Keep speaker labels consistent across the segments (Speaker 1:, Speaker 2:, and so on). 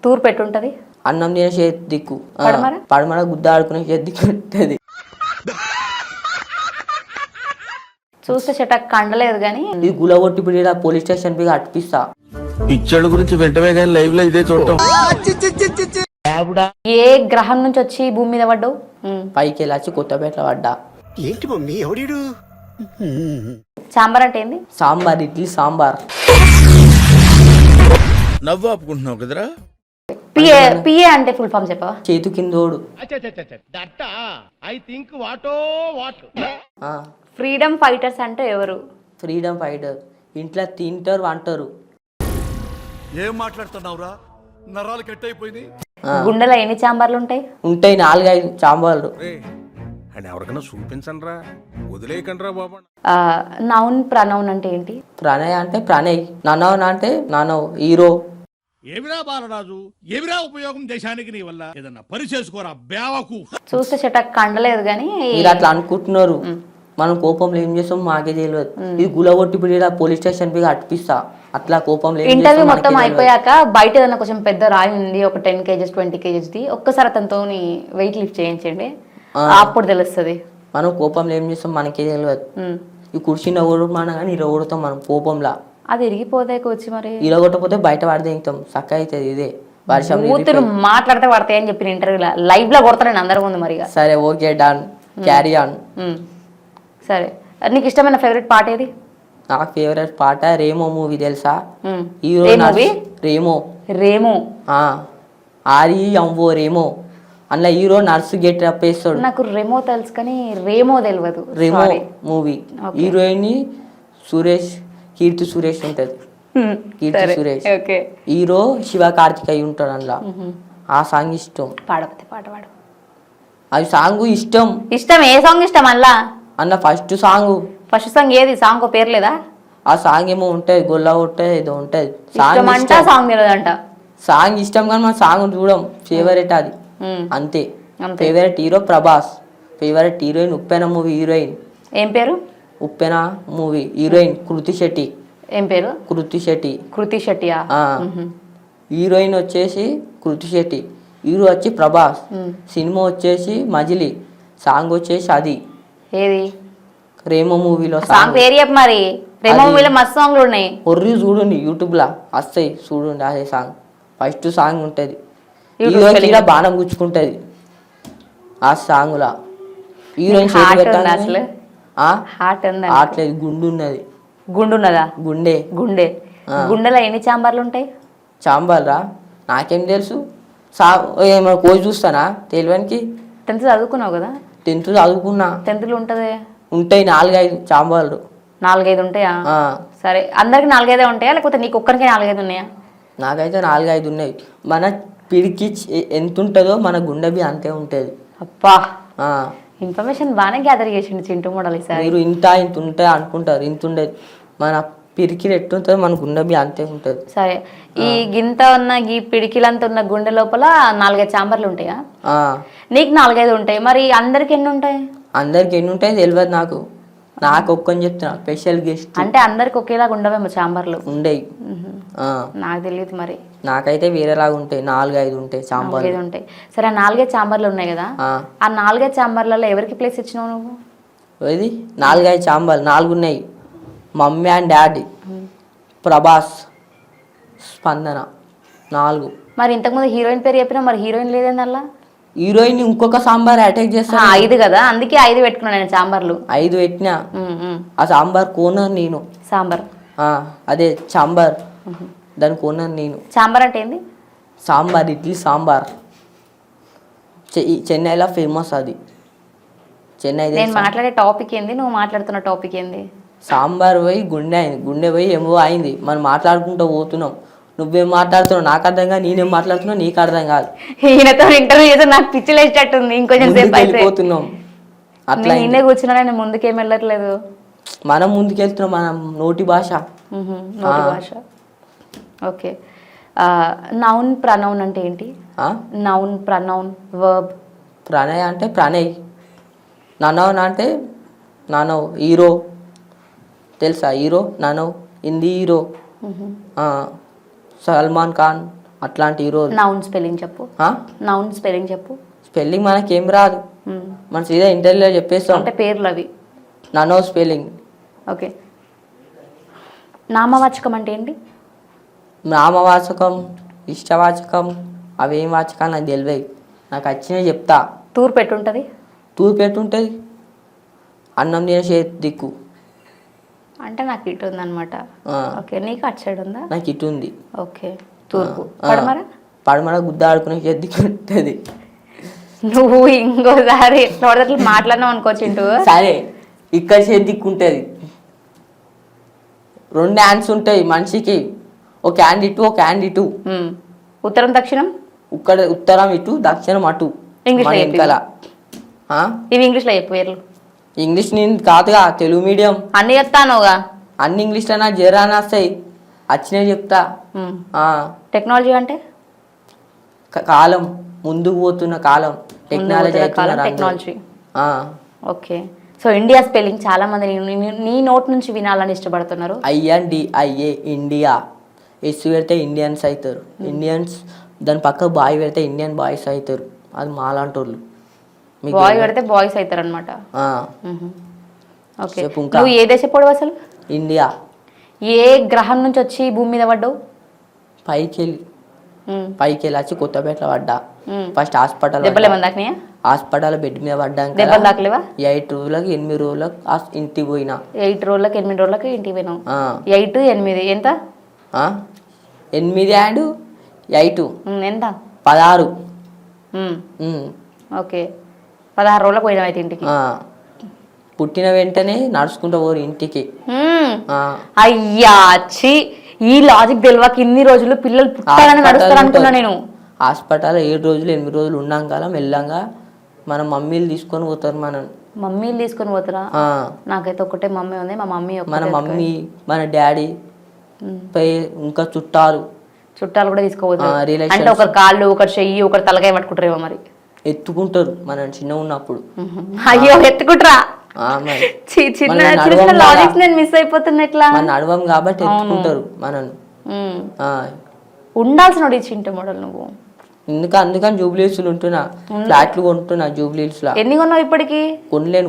Speaker 1: తూర్పు పెట్టుంటది.
Speaker 2: అన్నం తినే చేతి దిక్కు.
Speaker 1: పడమర
Speaker 2: పడమర గుద్ద ఆడుకునే చేతి దిక్కు ఉంటుంది.
Speaker 1: చూస్తే చెట్టకు కండలేదు కానీ
Speaker 2: ఇది గులగొట్టి పిడిలా పోలీస్ స్టేషన్ పోయి అట్పిస్తా.
Speaker 3: పిచ్చడు గురించి వెంటనే కానీ లైవ్ లో ఇదే చూడటం.
Speaker 1: ఏ గ్రహం నుంచి వచ్చి భూమి మీద పడ్డావు?
Speaker 2: పైకి వెళ్ళి కొత్తపేటలో పడ్డా.
Speaker 4: ఏంటి మమ్మీ ఎవడీడు?
Speaker 1: సాంబార్ అంటే ఏంది?
Speaker 2: సాంబార్, ఇడ్లీ సాంబార్.
Speaker 3: నవ్వు ఆపుకుంటున్నావు కదరా.
Speaker 1: పిఏ పిఏ అంటే ఫుల్ ఫామ్ చెప్పవా?
Speaker 2: చేతు కిందోడు.
Speaker 1: ఫ్రీడమ్ ఫైటర్స్ అంటే ఎవరు?
Speaker 2: Freedom fighter. ఇంట్లో తింటారు అంటారు.
Speaker 5: ఏం మాట్లాడుతున్నావురా? నరాలు కట్ అయిపోయింది.
Speaker 1: గుండెలో ఎన్ని చాంబార్లు ఉంటాయి?
Speaker 2: ఉంటాయి 4-5 చాంబార్లు.
Speaker 5: అని ఎవరికైనా చూపించండి రా, వదిలేయకండి రా బాబా.
Speaker 1: నౌన్ ప్రనౌన్ అంటే ఏంటి?
Speaker 2: ప్రణయ్ అంటే ప్రణయ్, ననవ్ అంటే ననవ్. హీరో.
Speaker 5: ఏమిరా బాలరాజు, ఏమిరా ఉపయోగం దేశానికి నీ వల్ల? ఏదన్నా పని చేసుకోరా బేవకు.
Speaker 1: చూస్తే చెట్టకు కండలేదు కానీ
Speaker 2: మీరు అట్లా అనుకుంటున్నారు. మనం కోపంలో ఏం చేస్తాం మాకే తెలియదు. ఇది గులగొట్టి పిడిలా పోలీస్ స్టేషన్ పోయి అట్పిస్తా. అట్లా కోపంలో
Speaker 1: ఇంటర్వ్యూ మొత్తం అయిపోయాక బయట ఏదైనా కొంచెం పెద్ద రాయి ఉంది, ఒక 10 kgs 20 kgs ది, ఒక్కసారి అతనితో వెయిట్ లిఫ్ట్ చేయించండి, అప్పుడు తెలుస్తుంది.
Speaker 2: మనం కోపంలో ఏం చేస్తాం మనకే తెలియదు. ఈ కుర్చీని ఓడమన్నా కానీ ఇరగొడతాం మనం కోపంలా.
Speaker 1: అది ఇరిగిపోతే వచ్చి మరి
Speaker 2: ఇరగొట్టకపోతే బయట పడితే ఇంకం సక్క అవుతుంది. ఇదే వర్షం
Speaker 1: కూతురు మాట్లాడితే పడతాయి అని చెప్పిన ఇంటర్వ్యూలో లైవ్ లో కొడతా నేను అందరి ముందు. మరి
Speaker 2: సరే ఓకే డన్, క్యారీ ఆన్.
Speaker 1: సరే, నీకు ఇష్టమైన ఫేవరెట్ పాట ఏది?
Speaker 2: నాకు ఫేవరెట్ పాట రేమో మూవీ తెలుసా?
Speaker 1: హీరో
Speaker 2: రేమో.
Speaker 1: రేమో
Speaker 2: REMO రేమో. అందులో హీరో నర్సు గెట్ అప్ వేస్తాడు.
Speaker 1: నాకు రెమో తెలుసు కానీ రేమో తెలియదు.
Speaker 2: రేమో మూవీ. హీరోయిన్ కీర్తి సురేష్ ఉంటది. కీర్తి సురేష్. హీరో శివ కార్తికేయ ఉంటాడు అందులో. ఆ సాంగ్ ఇష్టం.
Speaker 1: పాడకపోతే పాట పాడు.
Speaker 2: అది సాంగ్ ఇష్టం.
Speaker 1: ఇష్టం ఏ సాంగ్ ఇష్టం అల్లా?
Speaker 2: అన్న ఫస్ట్ సాంగ్
Speaker 1: ఏది? సాంగ్ పేరు లేదా?
Speaker 2: ఆ సాంగ్ ఏమో ఉంటది, గొల్ల ఉంటది, ఏదో ఉంటది.
Speaker 1: సాంగ్ తెలియదంట.
Speaker 2: సాంగ్ ఇష్టం కానీ మన సాంగ్ చూడం. ఫేవరెట్ అది అంతే. Favourite hero Prabhas. Favourite heroine Uppena movie heroine.
Speaker 1: ఏం పేరు?
Speaker 2: Uppena movie heroine Krithi Shetty.
Speaker 1: ఏం పేరు?
Speaker 2: కృతి శెట్టి.
Speaker 1: కృతి శెట్టియా?
Speaker 2: హీరోయిన్ వచ్చేసి కృతి శెట్టి, హీరో వచ్చి ప్రభాస్. సినిమా వచ్చేసి మజిలీ, సాంగ్ వచ్చేసి అది
Speaker 1: ఏది?
Speaker 2: రేమో మూవీలో
Speaker 1: సాంగ్ పేరు చెప్పు మరి. రేమో మూవీలో మస్తు సాంగ్లు ఉన్నాయి.
Speaker 2: ఒర్రి చూడండి యూట్యూబ్ లా వస్తాయి చూడండి. అదే సాంగ్ ఫస్ట్ సాంగ్ ఉంటది. హీరోయిన్ బాణం గుచ్చుకుంటది ఆ సాంగ్ లా. హీరోయిన్ ఆటలేదు, గుండు ఉన్నది.
Speaker 1: గుండు ఉన్నదా? గుండె. గుండెలో ఎన్ని చాంబార్లు ఉంటాయి?
Speaker 2: చాంబార్లా నాకేం తెలుసు. ఏమో కోసి చూస్తానా తెలియనికి.
Speaker 1: 10th చదువుకున్నావు కదా?
Speaker 2: 10th చదువుకున్నా.
Speaker 1: 10th లో ఉంటది.
Speaker 2: ఉంటాయి 4-5 చాంబార్లు.
Speaker 1: 4-5 ఉంటాయా? సరే, అందరికి 4-5 ఉంటాయా లేకపోతే నీకు ఒక్కరికి 4-5 ఉన్నాయా?
Speaker 2: నాకైతే 4-5 ఉన్నాయి. మన పిడికి ఎంత ఉంటుందో మన గుండె బి అంతే ఉంటుంది.
Speaker 1: అప్పా, ఇన్ఫర్మేషన్ బాగానే గ్యాదర్ చేసిండు చింటూ మోడల్.
Speaker 2: మీరు ఇంత ఉంటాయి అనుకుంటారు, ఇంత ఉండేది. మన పిడికిలు ఎట్టుంటుందో మన గుండె బి అంతే ఉంటుంది.
Speaker 1: సరే, ఈ గింత ఉన్న ఈ పిడికిలంత ఉన్న గుండె లోపల 4-5 చాంబర్లు ఉంటాయా? నీకు 4-5 ఉంటాయి, మరి అందరికి ఎన్ని ఉంటాయి?
Speaker 2: అందరికి ఎన్ని ఉంటాయి తెలియదు నాకు. నాకు ఒక్కని చెప్తున్నా, స్పెషల్ గెస్ట్.
Speaker 1: అంటే అందరికి ఒకేలాగా ఉండవేమో చాంబర్లు?
Speaker 2: ఉండేవి.
Speaker 1: నాకు తెలియదు మరి.
Speaker 2: నాకైతే వేరేలాగా ఉంటాయి. 4-5 ఉంటాయి చాంబర్లు.
Speaker 1: ఉంటాయి. సరే, 4-5 చాంబర్లు ఉన్నాయి కదా, ఆ 4-5 చాంబర్లలో ఎవరికి ప్లేస్ ఇచ్చినావు నువ్వు?
Speaker 2: ఇది 4-5 చాంబర్లు 4 ఉన్నాయి. మమ్మీ అండ్ డాడీ, ప్రభాస్, స్పందన 4.
Speaker 1: మరి ఇంతకుముందు హీరోయిన్ పేరు చెప్పినా, మరి హీరోయిన్ లేదేంది అలా?
Speaker 2: హీరోయిన్ ఇంకొక సాంబార్ అటాక్ చేస్తా.
Speaker 1: 5 కదా, అందుకే 5 పెట్టుకున్నాను నేను చాంబార్లు.
Speaker 2: 5 పెట్టినా. ఆ సాంబార్ కోనర్ నేను.
Speaker 1: సాంబార్
Speaker 2: అదే సాంబార్, దాని కోనర్ నేను.
Speaker 1: సాంబార్ అంటే ఏంది?
Speaker 2: సాంబార్, ఇడ్లీ సాంబార్. చెన్నైలో ఫేమస్ అది. చెన్నై.
Speaker 1: నేను మాట్లాడే టాపిక్ ఏంది, నువ్వు మాట్లాడుతున్న టాపిక్ ఏంది?
Speaker 2: సాంబార్ పోయి గుండె అయింది, గుండె పోయి ఏమో అయింది. మనం మాట్లాడుకుంటూ పోతున్నాం. నువ్వేం మాట్లాడుతున్నావు నాకు అర్థం కాదు, నేనేం మాట్లాడుతున్నావు నీకు అర్థం కాదు.
Speaker 1: ఈయనతో ఇంటర్వ్యూ చేస్తే నాకు పిచ్చిలేసేటట్టుంది. ఇంకొంచెం సేపు
Speaker 2: అయిపోతున్నాం. అట్లా
Speaker 1: నేనే కూర్చున్నా, నేను ముందుకేం వెళ్ళట్లేదు.
Speaker 2: మనం ముందుకెళ్తున్నాం, మనం నోటి భాష.
Speaker 1: ఓకే, నౌన్ ప్రనౌన్ అంటే ఏంటి? Noun pronoun verb.
Speaker 2: ప్రణయ్ అంటే ప్రణయ్, ననవ్ అంటే ననవ్. హీరో తెలుసా? హీరో ననవ్, హిందీ హీరో. సల్మాన్ ఖాన్, అట్లాంటి హీరోలు.
Speaker 1: నౌన్ స్పెల్లింగ్ చెప్పు. నౌన్ స్పెల్లింగ్ చెప్పు.
Speaker 2: స్పెల్లింగ్ మనకేం రాదు, మన సీదా ఇంటర్వ్యూలో చెప్పేస్తాం.
Speaker 1: అంటే పేర్లు అవి.
Speaker 2: No spelling.
Speaker 1: ఓకే. నామవాచకం అంటే ఏంటి?
Speaker 2: నామవాచకం, ఇష్టవాచకం, అవేం వాచకాలు నాకు తెలియదు. నాకు వచ్చినా చెప్తా.
Speaker 1: తూర్పు పెట్టుంటుంది.
Speaker 2: తూర్పు పెట్టుంటుంది. అన్నం తినే చేతి దిక్కు
Speaker 1: అంటే నాకు ఇటు ఉందన్నమాట. ఓకే. నీకు అటు సైడ్ ఉందా?
Speaker 2: నాకు ఇటు ఉంది.
Speaker 1: ఓకే. తూర్పు. పడమర?
Speaker 2: పడమర గుద్ద ఆడుకునే చేతి దిక్కు ఉంటుంది.
Speaker 1: నువ్వు ఇంకోసారి ఎట్లా మాట్లాడినావు అనుకోవచ్చు.
Speaker 2: సరే, ఇక్కడ చేతి దిక్కు ఉంటుంది. 2 హ్యాండ్స్ ఉంటాయి మనిషికి. ఒక హ్యాండ్ ఇటు, ఒక హ్యాండ్ ఇటు.
Speaker 1: ఉత్తరం దక్షిణం?
Speaker 2: ఇక్కడ ఉత్తరం ఇటు, దక్షిణం అటు.
Speaker 1: ఇంగ్లీష్ ఇవి ఇంగ్లీష్లో చెప్పు పేర్లు.
Speaker 2: ఇంగ్లీష్ నేను కాదుగా, తెలుగు మీడియం.
Speaker 1: అన్ని చెప్తానుగా.
Speaker 2: అన్ని ఇంగ్లీష్లో నా జరాని వస్తాయి, వచ్చినాయి చెప్తా.
Speaker 1: టెక్నాలజీ అంటే
Speaker 2: కాలం, ముందుకు పోతున్న కాలం, technology.
Speaker 1: Technology. Okay. So India spelling చాలా మంది నీ నోట్ నుంచి వినాలని ఇష్టపడుతున్నారు.
Speaker 2: INDIA India. ఎస్ పెడితే ఇండియన్స్ అవుతారు. ఇండియన్స్ దాని పక్క బాయ్ పెడితే ఇండియన్ బాయ్స్ అవుతారు. అది మాలాంటి వాళ్ళు.
Speaker 1: బాయ్ పెడితే బాయ్స్ అవుతారు అనమాట. ఓకే. నువ్వు ఏ దేశ పడవు అసలు?
Speaker 2: ఇండియా.
Speaker 1: ఏ గ్రహం నుంచి వచ్చి భూమి మీద పడ్డావు?
Speaker 2: పైకి వెళ్ళి వచ్చి కొత్తపేటలో పడ్డా. ఫస్ట్ హాస్పిటల్ హాస్పిటల్ బెడ్ మీద పడ్డాక 8 రోజులకు 8 రోజులకు ఇంటికి పోయినా.
Speaker 1: 8 రోజులకు 8 రోజులకు ఇంటికి పోయినావు. 8 8 ఎంత?
Speaker 2: 8 అండ్ 8
Speaker 1: ఎంత?
Speaker 2: 16.
Speaker 1: ఓకే. 16 రోజులకు పోయినావు అయితే ఇంటికి.
Speaker 2: పుట్టిన వెంటనే నడుచుకుంటూ పోరు ఇంటికి.
Speaker 1: అయ్యా ఛీ, ఈ లాజిక్ తెలియక ఇన్ని రోజులు పిల్లలు పుట్టాలని నడుస్తారు అనుకున్నా నేను.
Speaker 2: హాస్పిటల్ 7 రోజులు 8 రోజులు ఉన్నాం కదా, మెల్లంగా మన మమ్మీలు తీసుకొని పోతారు.
Speaker 1: మమ్మీలు తీసుకొని పోతారా? నాకైతే ఒకటే మమ్మీ ఉంది. మా మమ్మీ
Speaker 2: మన మమ్మీ, మన డాడీ, ఇంకా చుట్టాలు
Speaker 1: కూడా తీసుకోపోతారు. అంటే ఒకరి కాళ్ళు, ఒకరి చెయ్యి, ఒకరి తలకాయ పట్టుకుంటారేమో మరి.
Speaker 2: ఎత్తుకుంటారు మనం చిన్న ఉన్నప్పుడు.
Speaker 1: అయ్యో ఎత్తుకుంటారా? చిన్న చిన్న లాజిక్స్ నేను మిస్ అయిపోతున్నా. ఎట్లా?
Speaker 2: నడవం కాబట్టి ఎత్తుకుంటారు మనను.
Speaker 1: ఉండాల్సిన చింటే మోడల్ నువ్వు.
Speaker 2: అందుకని జూబ్లీహిల్స్ ఉంటున్నా, ఫ్లాట్లు కొంటున్నా జూబ్లీహిల్స్ లో.
Speaker 1: ఎన్ని కొన్నావు ఇప్పటికి?
Speaker 2: కొనలేను,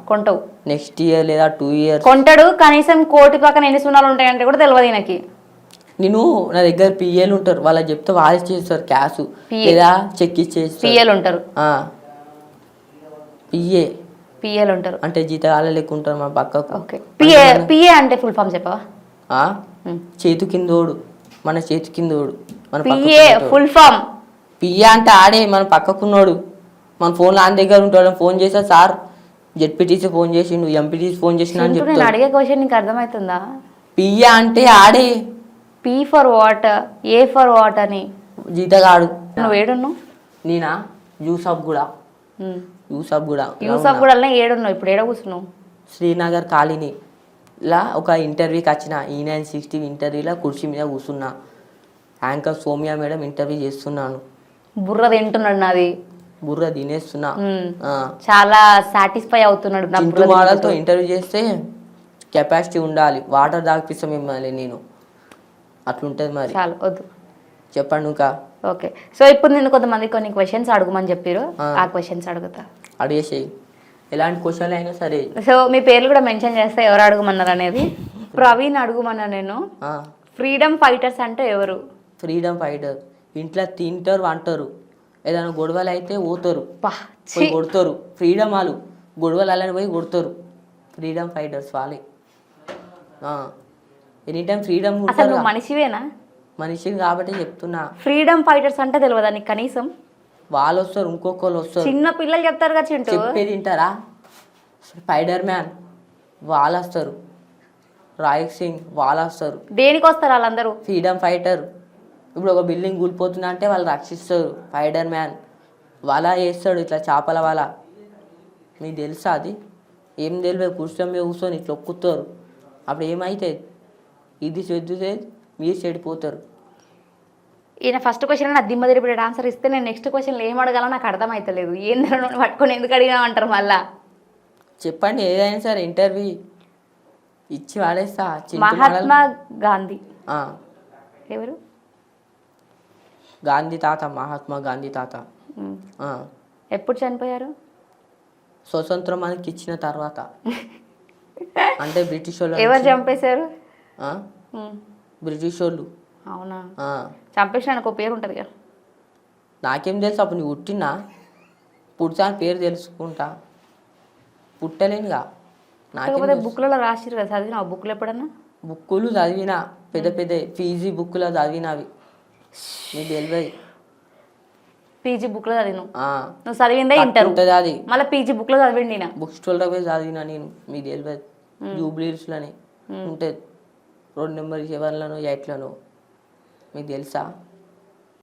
Speaker 2: కొంటావు నెక్స్ట్ ఇయర్ లేదా 2 years.
Speaker 1: కొంటాడు. కనీసం కోటి పక్కన ఎన్ని సున్నాలు ఉంటాయంటే కూడా తెలియదు నాకు.
Speaker 2: నేను నా దగ్గర పిఏలు ఉంటారు, వాళ్ళకి చెప్తే వాళ్ళు చేస్తారు క్యాష్ లేదా చెక్ ఇచ్చేస్తారు.
Speaker 1: పిఏలు ఉంటారు. పిఏలు ఉంటారు
Speaker 2: అంటే జీతగాళ్ళ లెక్క ఉంటారు మా పక్కకు.
Speaker 1: పిఏ అంటే ఫుల్ ఫామ్ చెప్పవా?
Speaker 2: చేతు కిందోడు, మన చేతు కిందోడు.
Speaker 1: PA full form.
Speaker 2: పిఏ అంటే ఆడే మన పక్కకున్నాడు. మన ఫోన్ ఆయన దగ్గర ఉంటాడు. ఫోన్ చేసా, సార్ జెడ్పీటీసీ ఫోన్ చేసిండు, ఎంపీటీసీ ఫోన్ చేసిన అని చెప్తాడు.
Speaker 1: అడిగే క్వశ్చన్ నీకు అర్థమవుతుందా?
Speaker 2: పిఏ అంటే ఆడే.
Speaker 1: P for what, A for what అని.
Speaker 2: జీతగాడు.
Speaker 1: నువ్వు ఏడున్నావు?
Speaker 2: నేనా? యూసఫ్ కూడా.
Speaker 1: ఏడున్నావు ఇప్పుడు? ఏడ కూర్చున్నావు?
Speaker 2: శ్రీనగర్ కాలనీ ఇలా ఒక ఇంటర్వ్యూకి వచ్చిన. E960 ఇంటర్వ్యూలో కుర్చీ మీద కూర్చున్నా. యాంకర్ సోమ్య మేడం ఇంటర్వ్యూ చేస్తున్నాను.
Speaker 1: బుర్ర తింటున్నాడు నాది.
Speaker 2: బుర్ర తినేస్తున్నా.
Speaker 1: చాలా సాటిస్ఫై అవుతున్నాడు.
Speaker 2: మోడల్తో ఇంటర్వ్యూ చేస్తే కెపాసిటీ ఉండాలి. వాటర్ దాగిపిస్తా మిమ్మల్ని నేను. అట్లుంటుంది మరి.
Speaker 1: చాలు వద్దు,
Speaker 2: చెప్పండి ఇంకా.
Speaker 1: ఓకే. సో ఇప్పుడు నేను కొంతమంది కొన్ని క్వశ్చన్స్ అడుగుమని చెప్పారు. ఆ క్వశ్చన్స్ అడుగుతా.
Speaker 2: అడిగేసేయి, ఎలాంటి క్వశ్చన్లు అయినా సరే.
Speaker 1: సో మీ పేర్లు కూడా మెన్షన్ చేస్తే ఎవరు అడుగుమన్నారు అనేది. ప్రవీణ్ అడుగుమన్నా నేను. ఫ్రీడమ్ ఫైటర్స్ అంటే ఎవరు?
Speaker 2: ఫ్రీడమ్ ఫైటర్ ఇంట్లో తింటారు, అంటారు. ఏదైనా గొడవలు అయితే పోతారు, కొడతారు. ఫ్రీడమ్ వాళ్ళు గొడవలు అలానే పోయి కొడతారు. ఫ్రీడమ్ ఫైటర్స్ వాళ్ళే. Any time freedom.
Speaker 1: అసలు మనిషివేనా?
Speaker 2: మనిషిని కాబట్టి చెప్తున్నా.
Speaker 1: ఫ్రీడమ్ ఫైటర్స్ అంటే తెలియదా నీకు కనీసం?
Speaker 2: వాళ్ళు వస్తారు, ఇంకొకళ్ళు వస్తారు.
Speaker 1: చిన్న పిల్లలు చెప్తారు కదా చింటూ.
Speaker 2: చెప్పేది వింటారా? స్పైడర్ మ్యాన్ వాళ్ళు వస్తారు, రాయక్ సింగ్ వాళ్ళు వస్తారు.
Speaker 1: దేనికి వస్తారు వాళ్ళందరూ?
Speaker 2: Freedom fighter. ఇప్పుడు ఒక బిల్డింగ్ కూలిపోతున్నా అంటే వాళ్ళు రక్షిస్తారు. స్పైడర్ మ్యాన్ వాళ్ళ చేస్తాడు ఇట్లా చేపల వాళ్ళ. మీకు తెలుసా అది? ఏం తెలియదు. కూర్చొని ఇట్లా ఒక్కుతారు. అప్పుడు ఏమైతుంది? ఇది చెద్దుతే మీరు చెడిపోతారు.
Speaker 1: ఈయన ఫస్ట్ క్వశ్చన్ నా దిమ్మ తిరిపి ఆన్సర్ ఇస్తే నేను నెక్స్ట్ క్వశ్చన్లో ఏం అడగాలో నాకు అర్థమవుతలేదు. ఏందరూ పట్టుకొని ఎందుకు అడిగినామంటారు మళ్ళా.
Speaker 2: చెప్పండి ఏదైనా సరే, ఇంటర్వ్యూ ఇచ్చి వాడేస్తా.
Speaker 1: మహాత్మా గాంధీ ఎవరు?
Speaker 2: గాంధీ తాత, మహాత్మా గాంధీ తాత.
Speaker 1: ఉమ్.
Speaker 2: ఆ.
Speaker 1: ఎప్పుడు చనిపోయారు?
Speaker 2: స్వతంత్రం మనకి ఇచ్చిన తర్వాత. అంటే బ్రిటిష్ వాళ్ళు.
Speaker 1: ఎవరు చంపేశారు?
Speaker 2: ఆ?
Speaker 1: ఉమ్.
Speaker 2: బ్రిటిష్ వాళ్ళు.
Speaker 1: అవునా?
Speaker 2: ఆ.
Speaker 1: చంపేసిన ఒక పేరు ఉంటుంది కదా.
Speaker 2: నాకేం తెలుసు, అప్పుడు నువ్వు పుట్టినా పుట్టాని పేరు తెలుసుకుంటా, పుట్టలేనుగా. నాకేం
Speaker 1: కాకపోతే
Speaker 2: తెలుసు?
Speaker 1: బుక్లలో రాసిరు కదా, చదివిన ఆ బుక్లు ఎప్పుడన్నా?
Speaker 2: బుక్కులు చదివినా, పెద్ద పెద్ద పీజీ బుక్కులో చదివినవి. నీకు తెలియదు.
Speaker 1: పీజీ బుక్లో చదివినావు?
Speaker 2: ఆ.
Speaker 1: నువ్వు చదివిందే ఇంటర్
Speaker 2: ఉంటుంది అది.
Speaker 1: మళ్ళీ పీజీ బుక్లో చదివిండి నా.
Speaker 2: బుక్ స్టోర్లో పోయి చదివినా నేను. మీకు తెలియదు. జూబ్లీస్లోనే ఉంటుంది 2 నెంబర్ 7లను 8లను. మీకు తెలుసా?